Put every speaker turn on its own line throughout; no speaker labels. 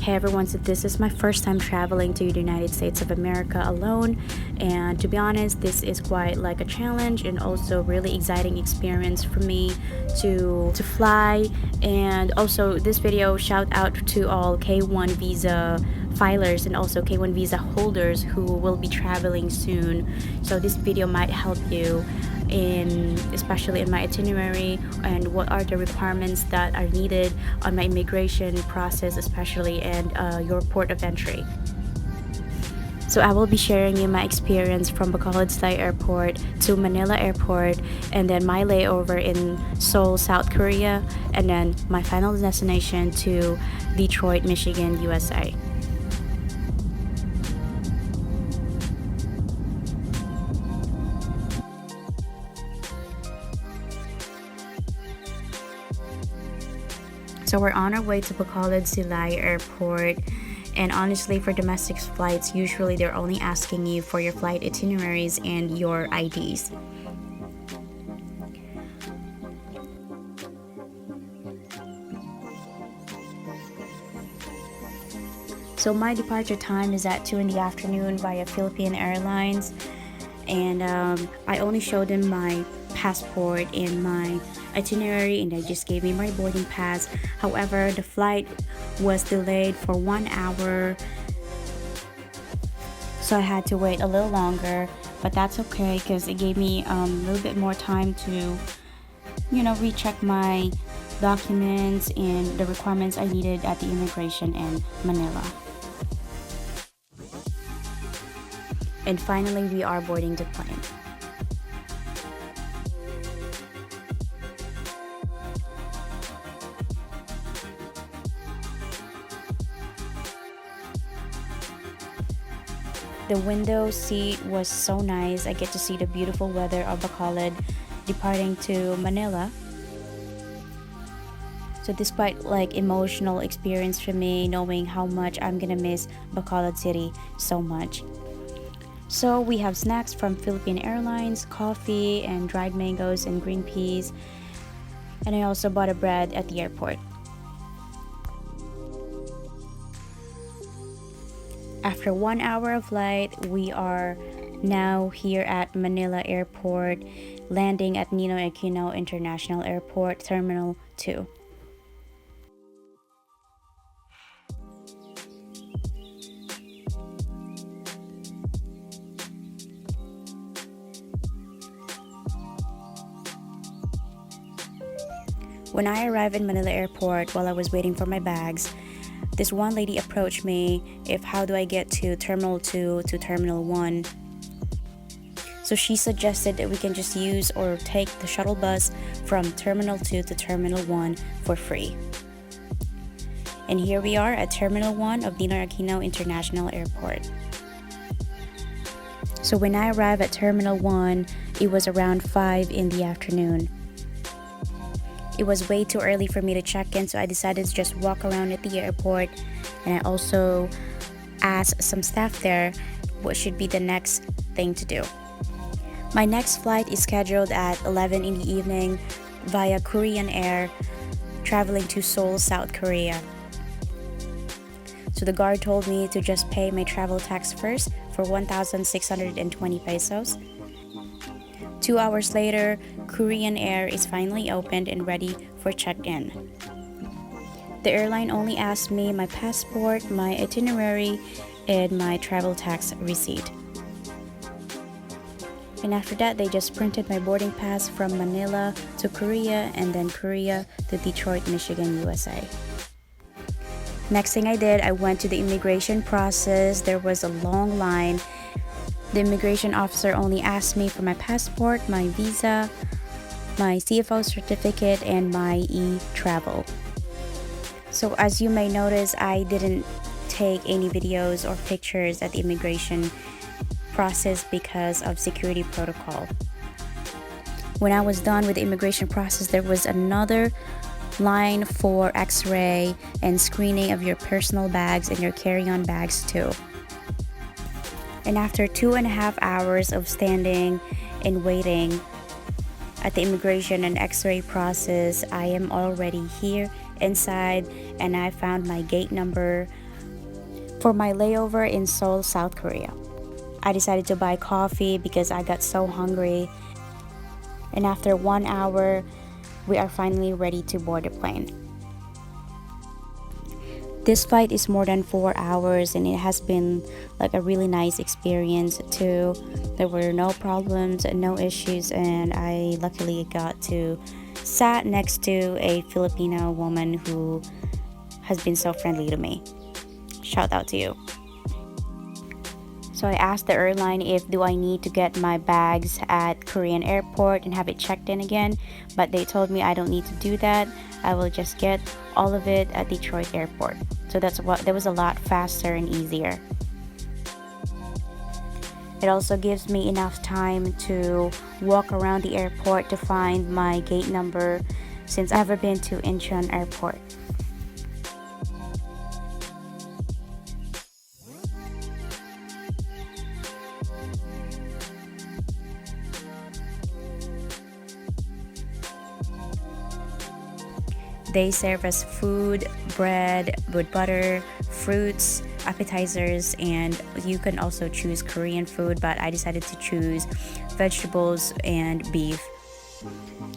Hey everyone, so this is my first time traveling to the United States of America alone, and to be honest, this is quite like a challenge and also really exciting experience for me to fly. And also this video, shout out to all K1 visa filers and also K1 visa holders who will be traveling soon. So this video might help you especially in my itinerary and what are the requirements that are needed on my immigration process, especially and your port of entry. So I will be sharing you my experience from Bacolod Airport to Manila Airport, and then my layover in Seoul, South Korea, and then my final destination to Detroit, Michigan, USA. So we're on our way to Bacolod Airport, and honestly for domestic flights, usually they're only asking you for your flight itineraries and your IDs. So my departure time is at 2 in the afternoon via Philippine Airlines, and I only showed them my passport and my itinerary, and they just gave me my boarding pass. However, the flight was delayed for 1 hour, so I had to wait a little longer, but that's okay because it gave me a little bit more time to recheck my documents and the requirements I needed at the immigration in Manila. And finally, we are boarding the plane. The window seat was so nice. I get to see the beautiful weather of Bacolod departing to Manila. So despite like emotional experience for me, knowing how much I'm gonna miss Bacolod City so much. So we have snacks from Philippine Airlines, coffee and dried mangoes and green peas. And I also bought a bread at the airport. After 1 hour of flight, we are now here at Manila Airport, landing at Ninoy Aquino International Airport, Terminal 2. When I arrived in Manila Airport, while I was waiting for my bags, this one lady approached me if how do I get to Terminal 2 to Terminal 1. So she suggested that we can just use or take the shuttle bus from Terminal 2 to Terminal 1 for free. And here we are at Terminal 1 of Ninoy Aquino International Airport. So when I arrived at Terminal 1, it was around 5 in the afternoon. It was way too early for me to check in, so I decided to just walk around at the airport, and I also asked some staff there what should be the next thing to do. My next flight is scheduled at 11 in the evening via Korean Air, traveling to Seoul, South Korea. So the guard told me to just pay my travel tax first for 1,620 pesos. 2 hours later, Korean Air is finally opened and ready for check-in. The airline only asked me my passport, my itinerary, and my travel tax receipt. And after that, they just printed my boarding pass from Manila to Korea and then Korea to Detroit, Michigan, USA. Next thing I did, I went to the immigration process. There was a long line. The immigration officer only asked me for my passport, my visa, my CFO certificate, and my e-travel. So as you may notice, I didn't take any videos or pictures at the immigration process because of security protocol. When I was done with the immigration process, there was another line for x-ray and screening of your personal bags and your carry-on bags too. And after 2.5 hours of standing and waiting at the immigration and x-ray process, I am already here inside, and I found my gate number For my layover in Seoul, South Korea, I decided to buy coffee because I got so hungry. And after 1 hour, we are finally ready to board the plane. This flight is more than 4 hours and it has been like a really nice experience too. There were no problems, no issues, and I luckily got to sat next to a Filipino woman who has been so friendly to me. Shout out to you. So I asked the airline if do I need to get my bags at Korean airport and have it checked in again, but they told me I don't need to do that. I will just get all of it at Detroit airport. So that was a lot faster and easier. It also gives me enough time to walk around the airport to find my gate number since I've never been to Incheon airport. 'They serve us food, bread with butter, fruits, appetizers, and you can also choose Korean food, but I decided to choose vegetables and beef,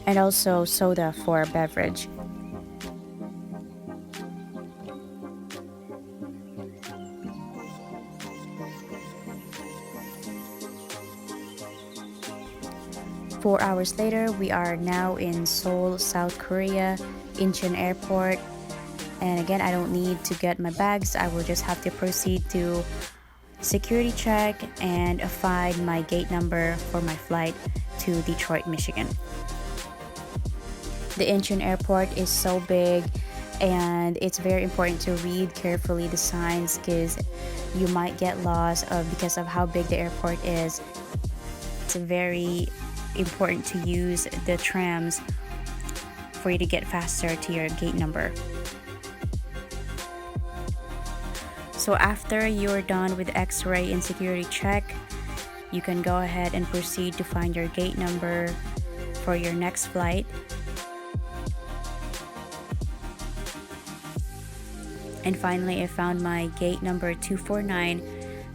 and also soda for beverage. Four hours later, we are now in Seoul, South Korea, Incheon Airport. And again, I don't need to get my bags. I will just have to proceed to security check and find my gate number for my flight to Detroit, Michigan. The Incheon Airport is so big and it's very important to read carefully the signs because you might get lost because of how big the airport is. It's very important to use the trams for you to get faster to your gate number. So after you're done with X-ray and security check, you can go ahead and proceed to find your gate number for your next flight. And finally, I found my gate number 249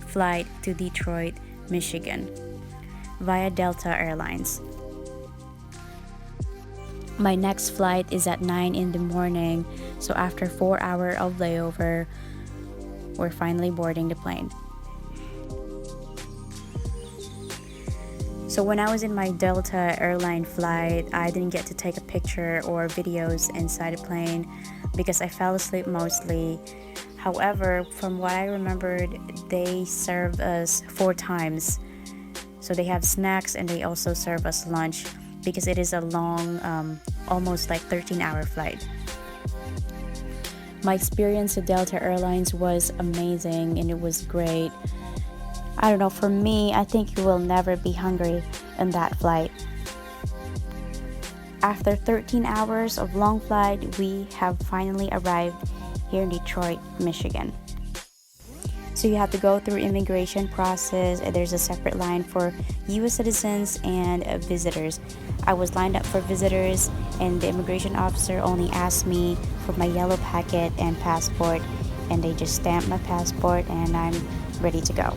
flight to Detroit, Michigan via Delta Airlines. My next flight is at 9 in the morning, so after 4 hours of layover, we're finally boarding the plane. So when I was in my Delta airline flight, I didn't get to take a picture or videos inside the plane because I fell asleep mostly. However, from what I remembered, they served us 4 times. So they have snacks and they also serve us lunch because it is a long, almost like 13-hour flight. My experience with Delta Airlines was amazing and it was great. I don't know, for me, I think you will never be hungry in that flight. After 13 hours of long flight, we have finally arrived here in Detroit, Michigan. So you have to go through immigration process. There's a separate line for US citizens and visitors. I was lined up for visitors and the immigration officer only asked me for my yellow packet and passport, and they just stamped my passport and I'm ready to go.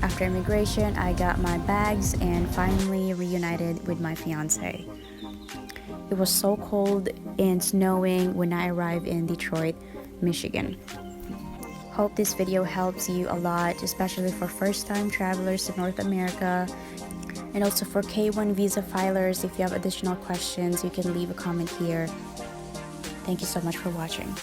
After immigration, I got my bags and finally reunited with my fiance. It was so cold and snowing when I arrived in Detroit, Michigan. Hope this video helps you a lot, especially for first-time travelers to North America. And also for K1 visa filers, if you have additional questions, you can leave a comment here. Thank you so much for watching.